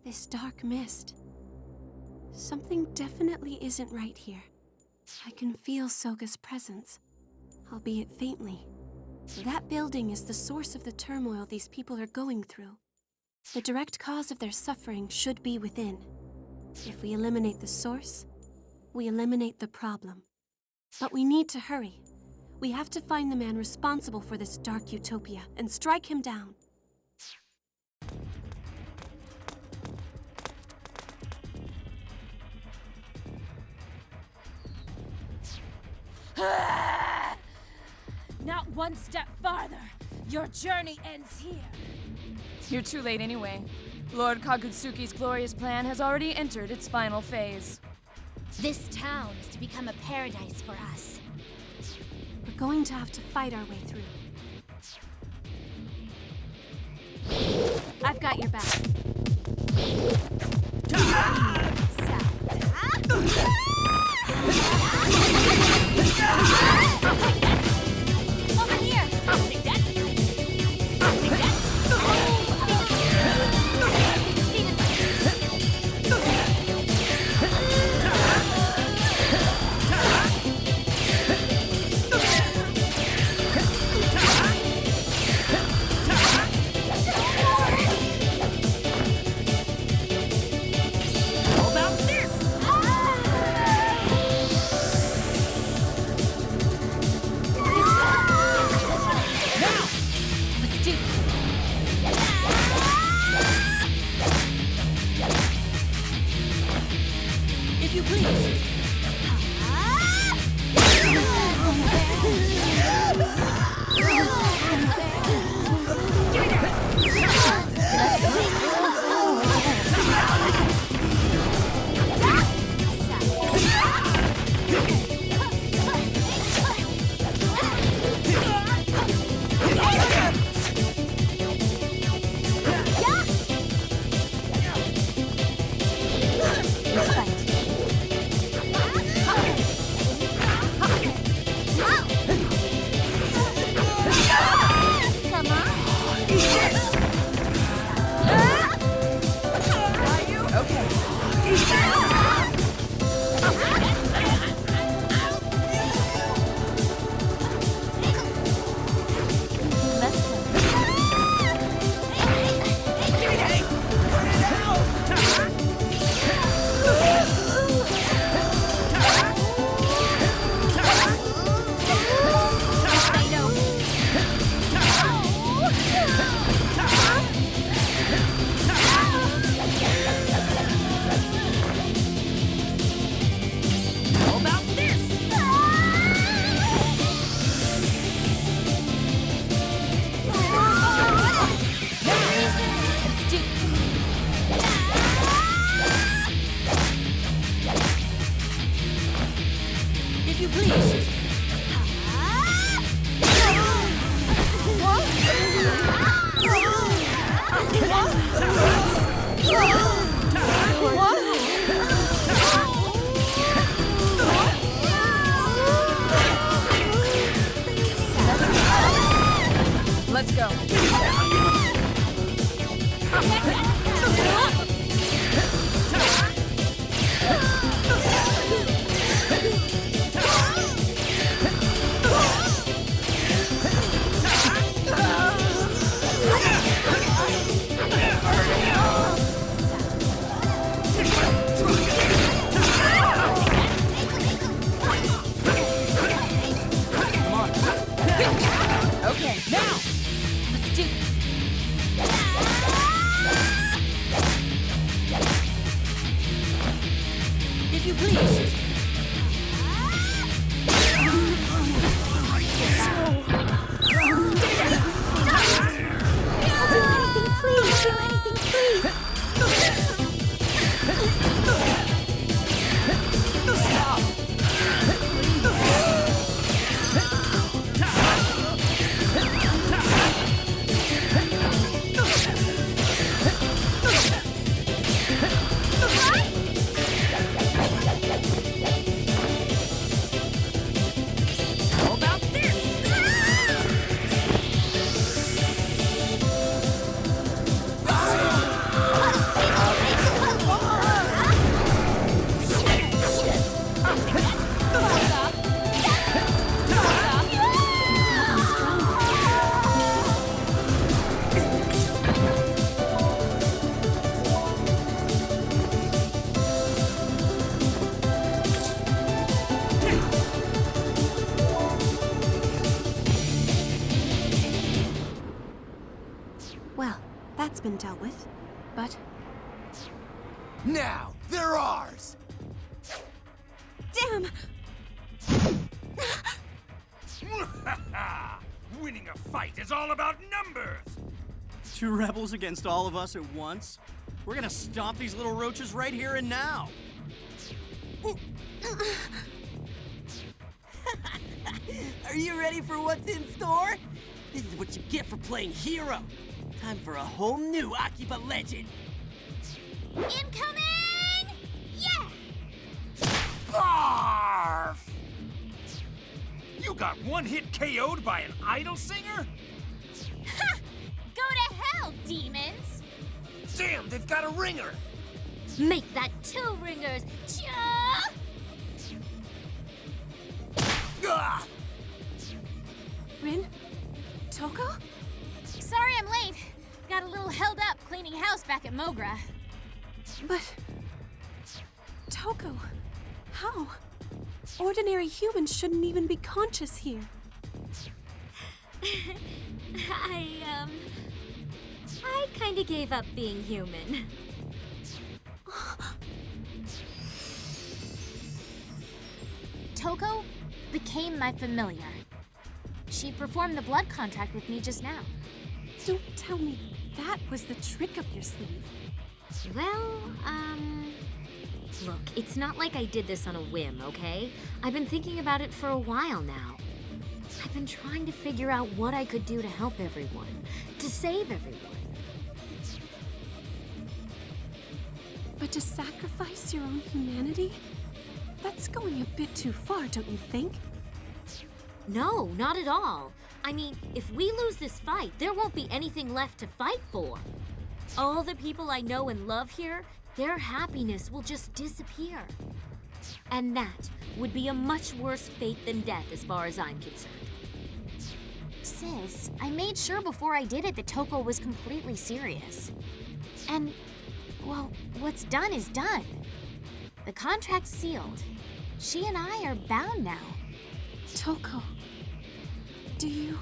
This dark mist. Something definitely isn't right here. I can feel Soga's presence, albeit faintly. That building is the source of the turmoil these people are going through. The direct cause of their suffering should be within. If we eliminate the source, we eliminate the problem. But we need to hurry. We have to find the man responsible for this dark utopia and strike him down. Not one step farther. Your journey ends here. You're too late anyway. Lord Kagutsuki's glorious plan has already entered its final phase. This town is to become a paradise for us. We're going to have to fight our way through. I've got your back. Over here! I'll take that! I'll take that! How about this? Let's do this. If you please. Come on. Let's go. Stay down. How about this? Let's do this. If you please. Let's go. Okay, now! Let's do this. If you please. Please, do anything, please. Well, that's been dealt with. But Now, they're ours! damn! Winning a fight is all about numbers! Two rebels against all of us at once? We're gonna stomp these little roaches right here and now. Are you ready for what's in store? This is what you get for playing hero. Time for a whole new Akiba legend. Incoming! Yeah! Barf! You got one hit KO'd by an idol singer? Ha! Go to hell, demons! Damn, they've got a ringer! Make that 2 ringers! Cha! Ah! Rin? Touko? Sorry I'm late. Got a little held up cleaning house back at Mogra. But... Touko, how? Ordinary humans shouldn't even be conscious here. I kinda gave up being human. Touko became my familiar. She performed the blood contract with me just now. Don't tell me that was the trick up your sleeve. Well, look, it's not like I did this on a whim, okay? I've been thinking about it for a while now. I've been trying to figure out what I could do to help everyone, to save everyone. But to sacrifice your own humanity? That's going a bit too far, don't you think? No, not at all. I mean, if we lose this fight, there won't be anything left to fight for. All the people I know and love here, their happiness will just disappear. And that would be a much worse fate than death as far as I'm concerned. Sis, I made sure before I did it that Touko was completely serious. And, well, what's done is done. The contract's sealed. She and I are bound now. Touko, do you...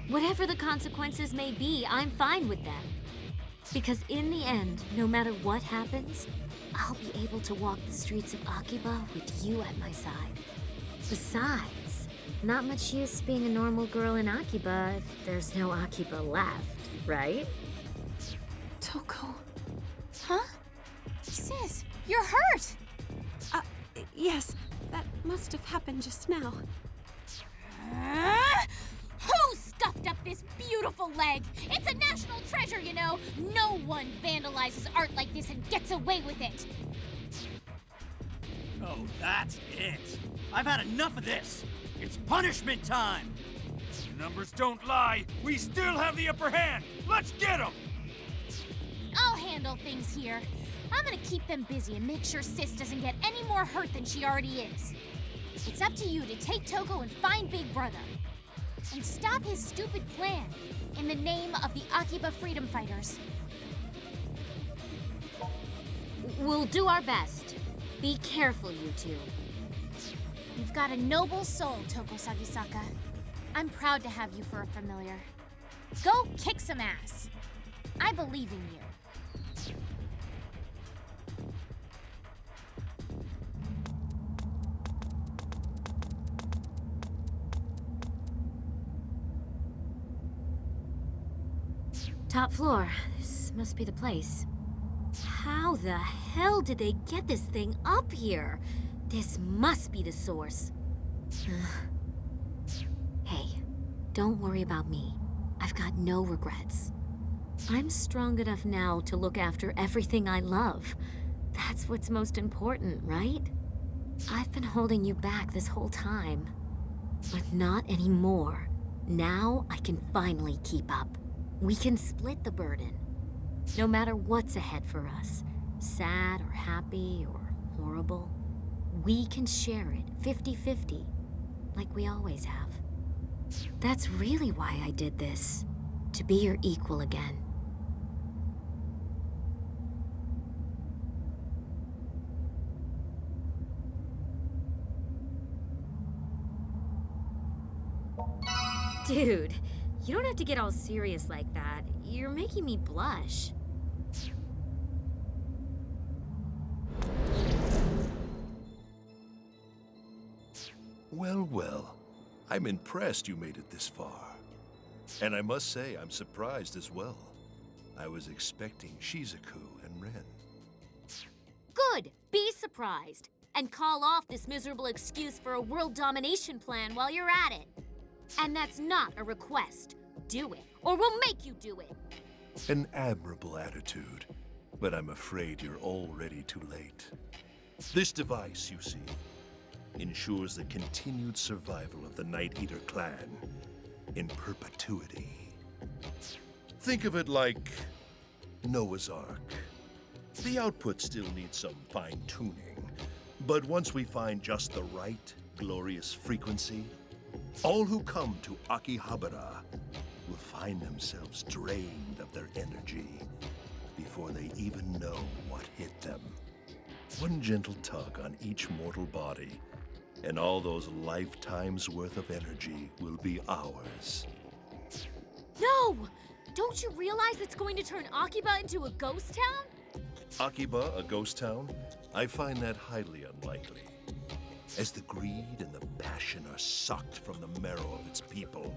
Whatever the consequences may be, I'm fine with them. Because in the end, no matter what happens, I'll be able to walk the streets of Akiba with you at my side. Besides, not much use being a normal girl in Akiba if there's no Akiba left, right? Touko... Huh? Sis, you're hurt! Yes, that must have happened just now. Who scuffed up this beautiful leg? It's a national treasure, you know. No one vandalizes art like this and gets away with it. Oh, that's it. I've had enough of this. It's punishment time. Numbers don't lie. We still have the upper hand. Let's get them! I'll handle things here. I'm gonna keep them busy and make sure Sis doesn't get any more hurt than she already is. It's up to you to take Touko and find Big Brother. And stop his stupid plan in the name of the Akiba Freedom Fighters. We'll do our best. Be careful, you two. You've got a noble soul, Touko Sagisaka. I'm proud to have you for a familiar. Go kick some ass. I believe in you. Top floor. This must be the place. How the hell did they get this thing up here? This must be the source. Hey, don't worry about me. I've got no regrets. I'm strong enough now to look after everything I love. That's what's most important, right? I've been holding you back this whole time. But not anymore. Now I can finally keep up. We can split the burden. No matter what's ahead for us, sad or happy or horrible, we can share it 50-50, like we always have. That's really why I did this, to be your equal again. Dude, you don't have to get all serious like that. You're making me blush. Well, well. I'm impressed you made it this far. And I must say, I'm surprised as well. I was expecting Shizuku and Ren. Good! Be surprised. And call off this miserable excuse for a world domination plan while you're at it. And that's not a request. Do it, or we'll make you do it. An admirable attitude, but I'm afraid you're already too late. This device, you see, ensures the continued survival of the Night Eater clan in perpetuity. Think of it like Noah's Ark. The output still needs some fine-tuning, but once we find just the right glorious frequency, all who come to Akihabara will find themselves drained of their energy before they even know what hit them. One gentle tug on each mortal body, and all those lifetimes worth of energy will be ours. No! Don't you realize it's going to turn Akiba into a ghost town? Akiba, a ghost town? I find that highly unlikely. As the greed and the passion are sucked from the marrow of its people,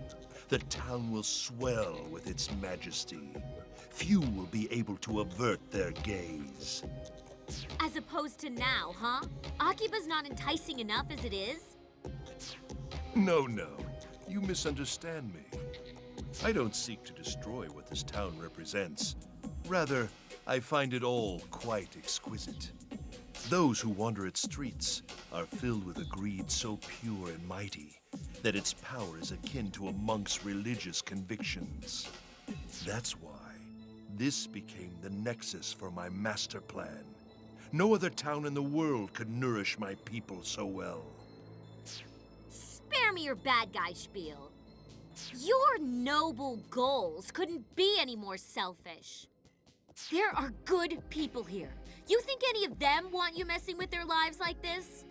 the town will swell with its majesty. Few will be able to avert their gaze. As opposed to now, huh? Akiba's not enticing enough as it is? No, no. You misunderstand me. I don't seek to destroy what this town represents. Rather, I find it all quite exquisite. Those who wander its streets are filled with a greed so pure and mighty that its power is akin to a monk's religious convictions. That's why this became the nexus for my master plan. No other town in the world could nourish my people so well. Spare me your bad guy spiel. Your noble goals couldn't be any more selfish. There are good people here. You think any of them want you messing with their lives like this?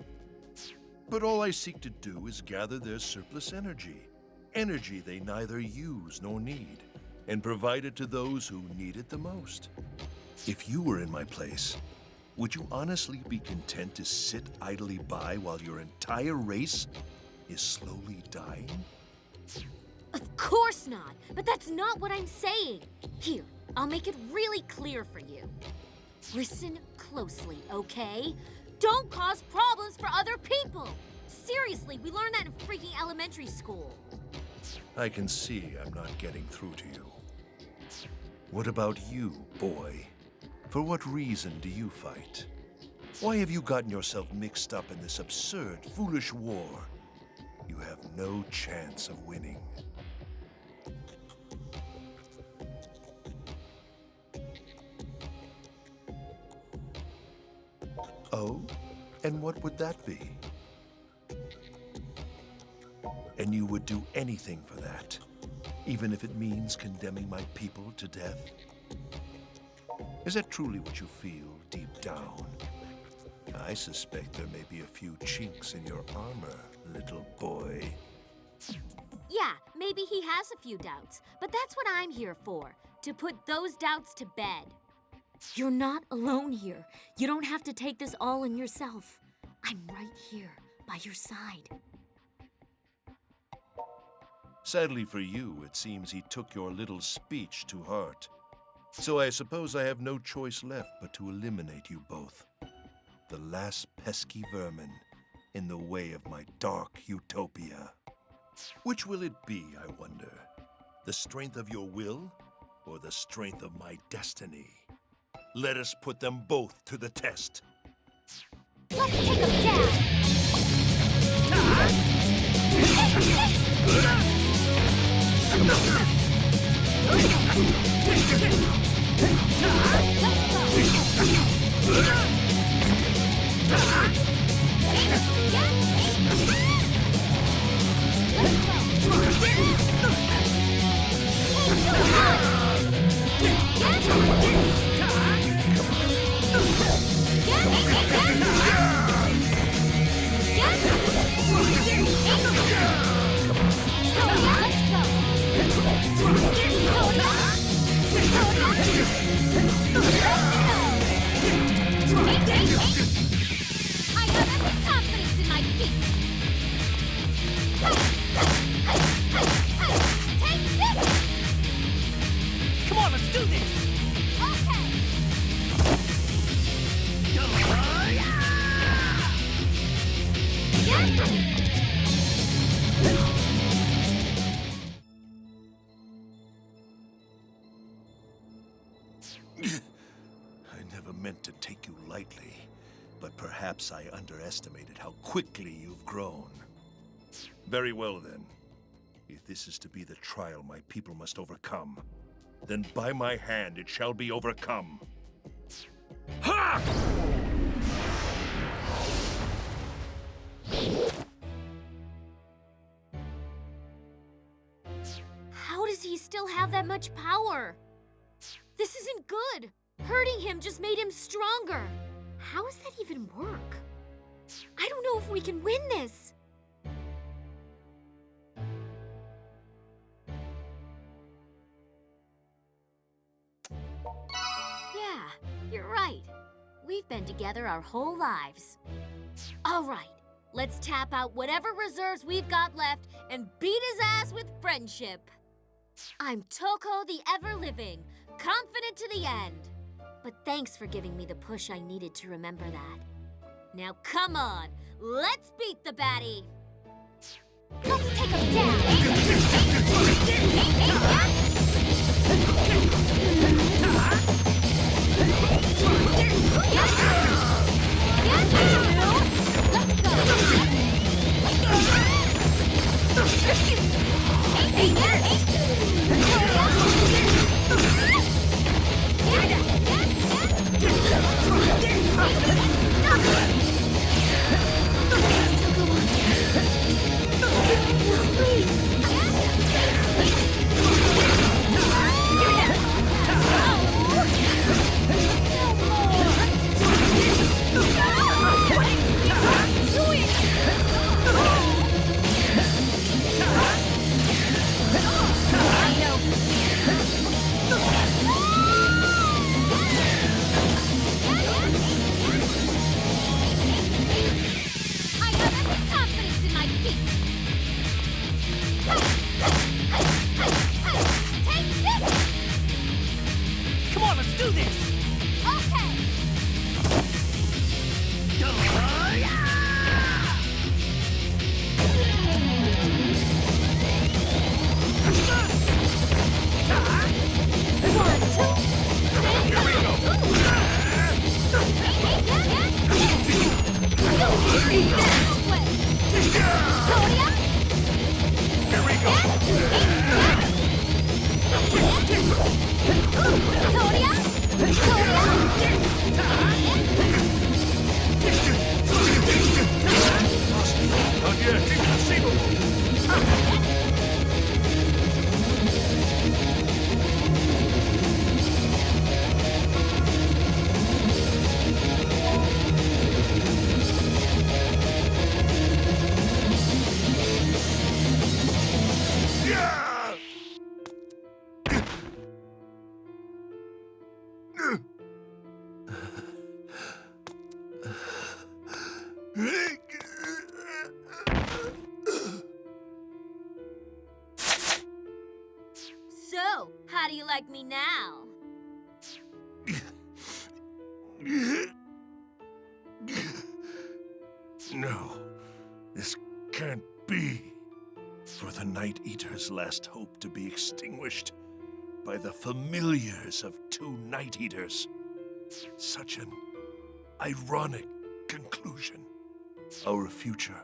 But all I seek to do is gather their surplus energy. Energy they neither use nor need, and provide it to those who need it the most. If you were in my place, would you honestly be content to sit idly by while your entire race is slowly dying? Of course not, but that's not what I'm saying. Here, I'll make it really clear for you. Listen closely, okay? Don't cause problems for other people. Seriously, we learned that in freaking elementary school. I can see I'm not getting through to you. What about you, boy? For what reason do you fight? Why have you gotten yourself mixed up in this absurd, foolish war? You have no chance of winning. Oh? And what would that be? And you would do anything for that, even if it means condemning my people to death? Is that truly what you feel deep down? I suspect there may be a few chinks in your armor, little boy. Yeah, maybe he has a few doubts, but that's what I'm here for, to put those doubts to bed. You're not alone here. You don't have to take this all on yourself. I'm right here, by your side. Sadly for you, it seems he took your little speech to heart. So I suppose I have no choice left but to eliminate you both. The last pesky vermin in the way of my dark utopia. Which will it be, I wonder? The strength of your will or the strength of my destiny? Let us put them both to the test. Let's take him down! Let's go! I never meant to take you lightly, but perhaps I underestimated how quickly you've grown. Very well, then. If this is to be the trial my people must overcome, then by my hand it shall be overcome. Ha! How does he still have that much power? This isn't good. Hurting him just made him stronger. How does that even work? I don't know if we can win this. Yeah, you're right. We've been together our whole lives. All right, let's tap out whatever reserves we've got left and beat his ass with friendship. I'm Touko the Ever-Living, confident to the end. But thanks for giving me the push I needed to remember that. Now come on, let's beat the baddie. Let's take him down. So, how do you like me now? No, this can't be. For the Night Eater's last hope to be extinguished by the familiars of two Night Eaters. Such an ironic conclusion. Our future,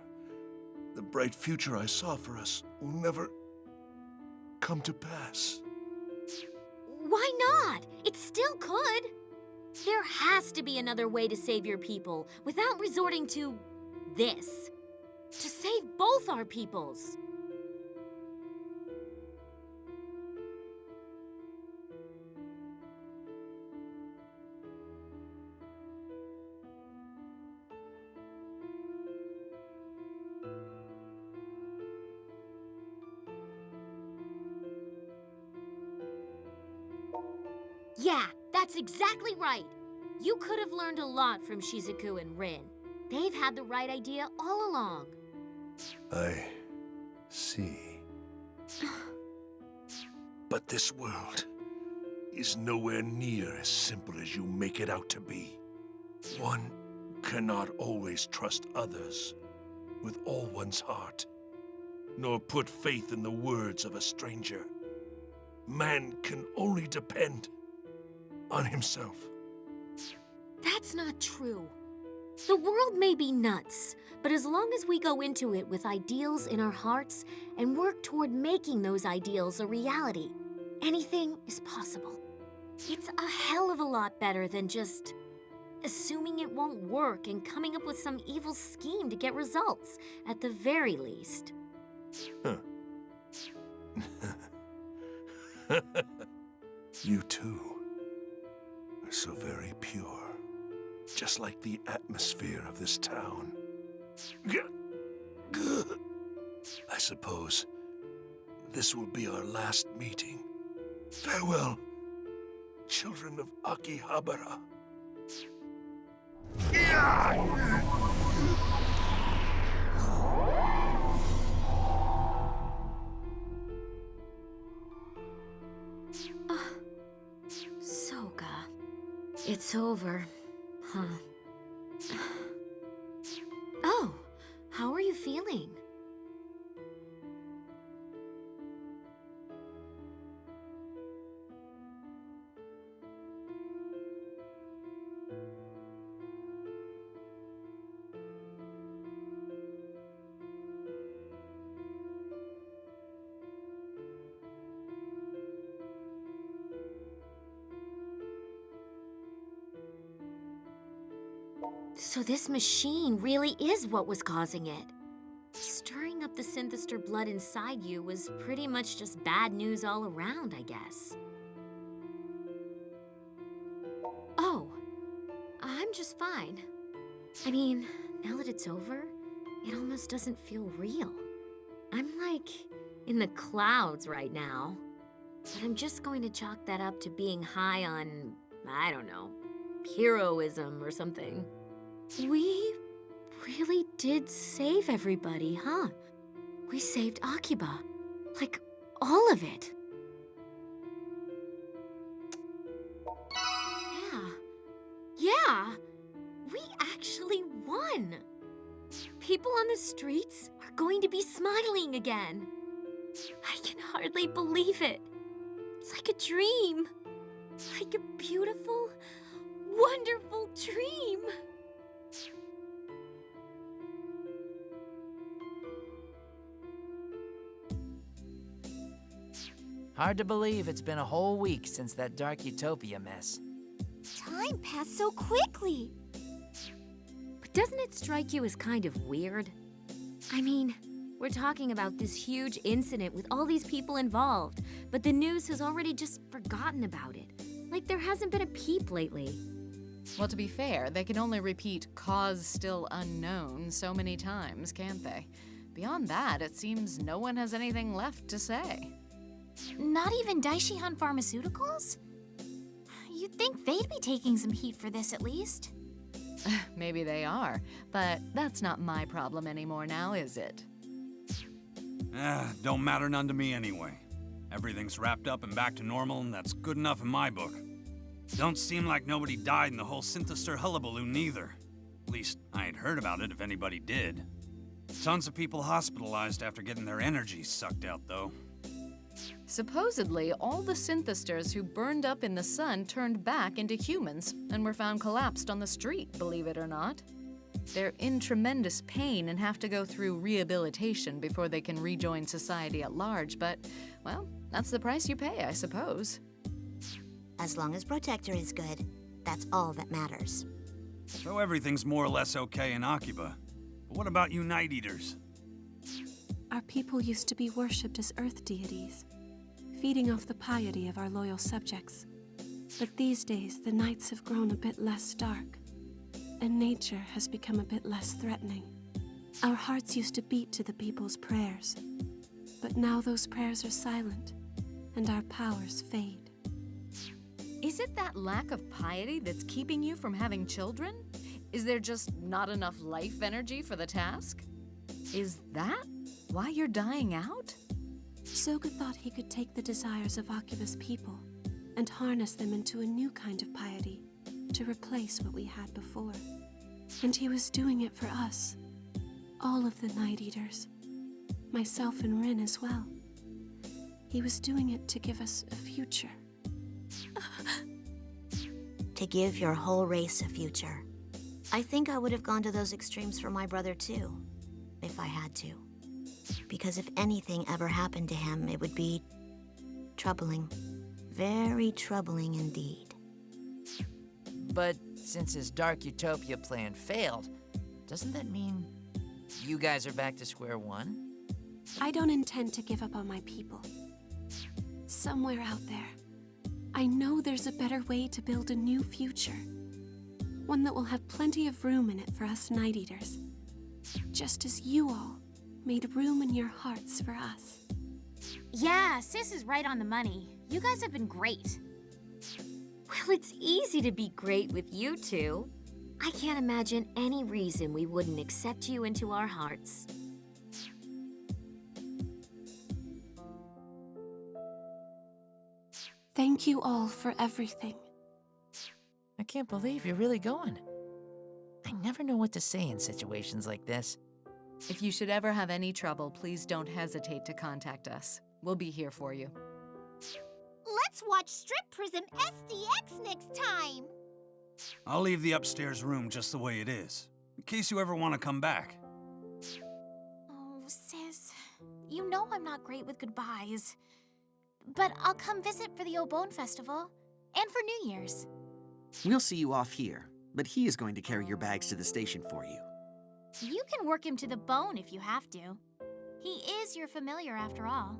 the bright future I saw for us, will never come to pass. Why not? It still could. There has to be another way to save your people without resorting to this. To save both our peoples. Yeah, that's exactly right. You could have learned a lot from Shizuku and Rin. They've had the right idea all along. I see. But this world is nowhere near as simple as you make it out to be. One cannot always trust others with all one's heart, nor put faith in the words of a stranger. Man can only depend on himself. That's not true. The world may be nuts, but as long as we go into it with ideals in our hearts and work toward making those ideals a reality, anything is possible. It's a hell of a lot better than just assuming it won't work and coming up with some evil scheme to get results, at the very least. Huh. You too are so very pure. Just like the atmosphere of this town. I suppose this will be our last meeting. Farewell, children of Akihabara. Soka. It's over. Huh. Oh, how are you feeling? So this machine really is what was causing it. Stirring up the synthester blood inside you was pretty much just bad news all around, I guess. Oh, I'm just fine. I mean, now that it's over, it almost doesn't feel real. I'm like in the clouds right now. But I'm just going to chalk that up to being high on, I don't know, heroism or something. We really did save everybody, huh? We saved Akiba. Like, all of it. Yeah. We actually won. People on the streets are going to be smiling again. I can hardly believe it. It's like a dream. Like a beautiful, wonderful dream. Hard to believe it's been a whole week since that dark utopia mess. Time passed so quickly. But doesn't it strike you as kind of weird? I mean, we're talking about this huge incident with all these people involved, but the news has already just forgotten about it. Like there hasn't been a peep lately. Well, to be fair, they can only repeat "cause still unknown" so many times, can't they? Beyond that, it seems no one has anything left to say. Not even Daishihan Pharmaceuticals? You'd think they'd be taking some heat for this at least. Maybe they are, but that's not my problem anymore now, is it? Don't matter none to me anyway. Everything's wrapped up and back to normal, and that's good enough in my book. Don't seem like nobody died in the whole synthester hullabaloo neither. At least, I ain't heard about it if anybody did. Tons of people hospitalized after getting their energy sucked out, though. Supposedly, all the synthesters who burned up in the sun turned back into humans and were found collapsed on the street, believe it or not. They're in tremendous pain and have to go through rehabilitation before they can rejoin society at large, but, well, that's the price you pay, I suppose. As long as Protector is good, that's all that matters. So everything's more or less okay in Akiba. But what about you Night Eaters? Our people used to be worshipped as earth deities, feeding off the piety of our loyal subjects. But these days, the nights have grown a bit less dark, and nature has become a bit less threatening. Our hearts used to beat to the people's prayers, but now those prayers are silent, and our powers fade. Is it that lack of piety that's keeping you from having children? Is there just not enough life energy for the task? Is that why you're dying out? Soga thought he could take the desires of Akiba's people and harness them into a new kind of piety to replace what we had before. And he was doing it for us, all of the Night Eaters, myself and Rin as well. He was doing it to give us a future. to give your whole race a future. I think I would have gone to those extremes for my brother too, if I had to. Because if anything ever happened to him, it would be troubling. Very troubling indeed. But since his Dark Utopia plan failed, doesn't that mean you guys are back to square one? I don't intend to give up on my people. Somewhere out there, I know there's a better way to build a new future. One that will have plenty of room in it for us Night Eaters. Just as you all made room in your hearts for us. Yeah, Sis is right on the money. You guys have been great. Well, it's easy to be great with you two. I can't imagine any reason we wouldn't accept you into our hearts. Thank you all for everything. I can't believe you're really going. I never know what to say in situations like this. If you should ever have any trouble, please don't hesitate to contact us. We'll be here for you. Let's watch Strip Prism SDX next time! I'll leave the upstairs room just the way it is, in case you ever want to come back. Oh, Sis, you know I'm not great with goodbyes. But I'll come visit for the Obone Festival, and for New Year's. We'll see you off here, but he is going to carry your bags to the station for you. You can work him to the bone if you have to. He is your familiar after all.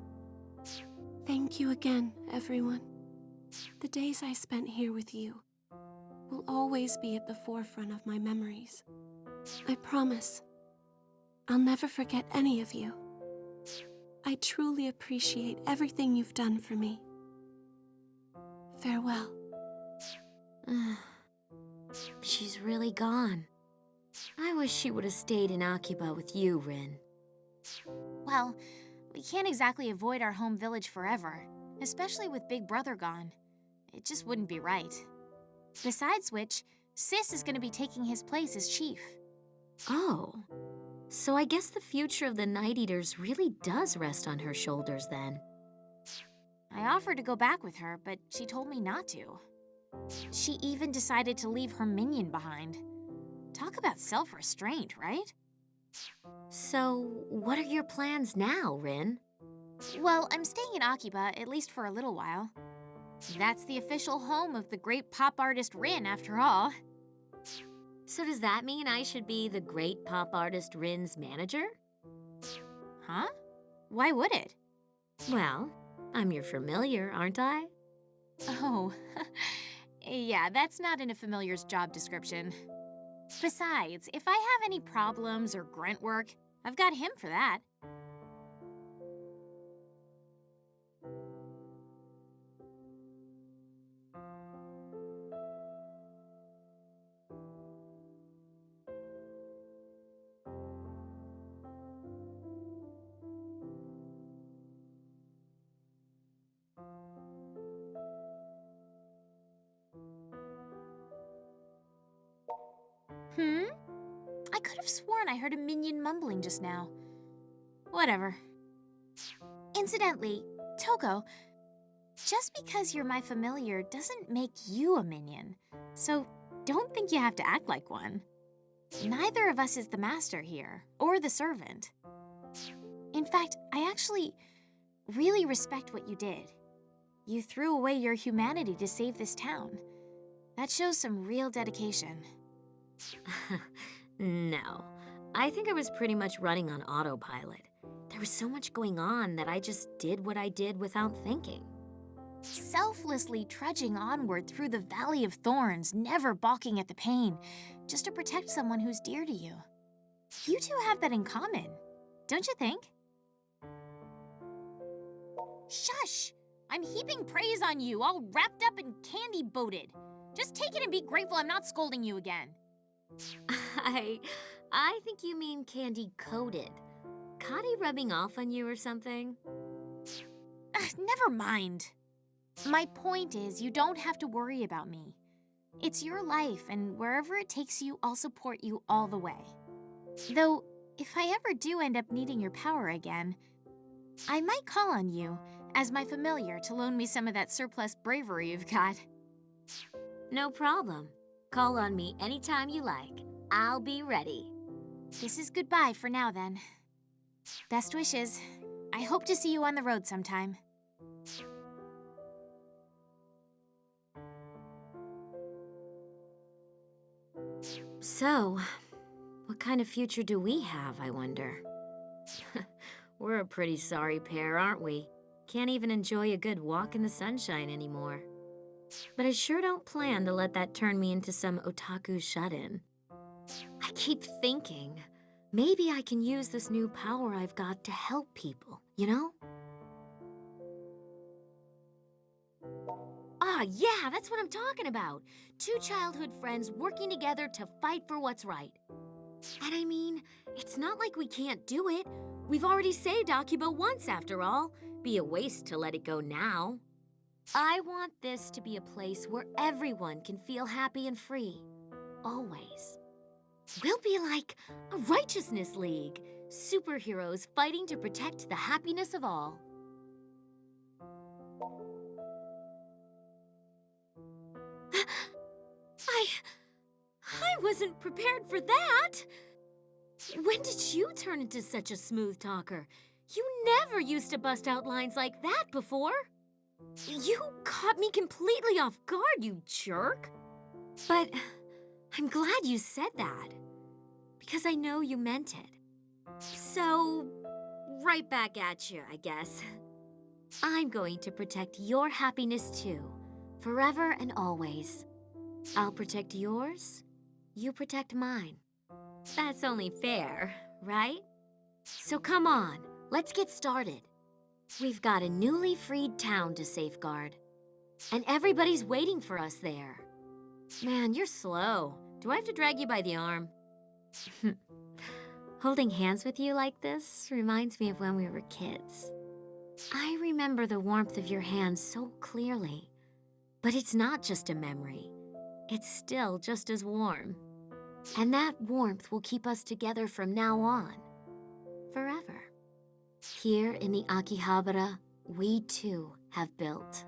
Thank you again, everyone. The days I spent here with you will always be at the forefront of my memories. I promise. I'll never forget any of you. I truly appreciate everything you've done for me. Farewell. She's really gone. I wish she would have stayed in Akiba with you, Rin. Well, we can't exactly avoid our home village forever, especially with Big Brother gone. It just wouldn't be right. Besides which, Sis is going to be taking his place as chief. Oh, so I guess the future of the Night Eaters really does rest on her shoulders then. I offered to go back with her, but she told me not to. She even decided to leave her minion behind. Talk about self-restraint, right? So, what are your plans now, Rin? Well, I'm staying in Akiba, at least for a little while. That's the official home of the great pop artist Rin, after all. So does that mean I should be the great pop artist Rin's manager? Huh? Why would it? Well, I'm your familiar, aren't I? Oh, yeah, that's not in a familiar's job description. Besides, if I have any problems or grunt work, I've got him for that. I could have sworn I heard a minion mumbling just now. Whatever. Incidentally, Touko, just because you're my familiar doesn't make you a minion, so don't think you have to act like one. Neither of us is the master here, or the servant. In fact, I actually really respect what you did. You threw away your humanity to save this town. That shows some real dedication. No. I think I was pretty much running on autopilot. There was so much going on that I just did what I did without thinking. Selflessly trudging onward through the Valley of Thorns, never balking at the pain, just to protect someone who's dear to you. You two have that in common, don't you think? Shush! I'm heaping praise on you, all wrapped up and candy-boated. Just take it and be grateful I'm not scolding you again. I think you mean candy-coated. Cotty rubbing off on you or something? Never mind. My point is, you don't have to worry about me. It's your life, and wherever it takes you, I'll support you all the way. Though, if I ever do end up needing your power again, I might call on you as my familiar to loan me some of that surplus bravery you've got. No problem. Call on me anytime you like. I'll be ready. This is goodbye for now, then. Best wishes. I hope to see you on the road sometime. So, what kind of future do we have, I wonder? We're a pretty sorry pair, aren't we? Can't even enjoy a good walk in the sunshine anymore. But I sure don't plan to let that turn me into some otaku shut-in. I keep thinking, maybe I can use this new power I've got to help people, you know? Ah, yeah, that's what I'm talking about. Two childhood friends working together to fight for what's right. And I mean, it's not like we can't do it. We've already saved Akiba once, after all. Be a waste to let it go now. I want this to be a place where everyone can feel happy and free. Always. We'll be like a righteousness league. Superheroes fighting to protect the happiness of all. I wasn't prepared for that! When did you turn into such a smooth talker? You never used to bust out lines like that before. You caught me completely off guard, you jerk. But I'm glad you said that, because I know you meant it. So, right back at you, I guess. I'm going to protect your happiness too, forever and always. I'll protect yours, you protect mine. That's only fair, right? So come on, let's get started. We've got a newly freed town to safeguard, and everybody's waiting for us there. Man, you're slow. Do I have to drag you by the arm? Holding hands with you like this reminds me of when we were kids. I remember the warmth of your hands so clearly, but it's not just a memory. It's still just as warm. And that warmth will keep us together from now on. Forever. Here in the Akihabara, we too have built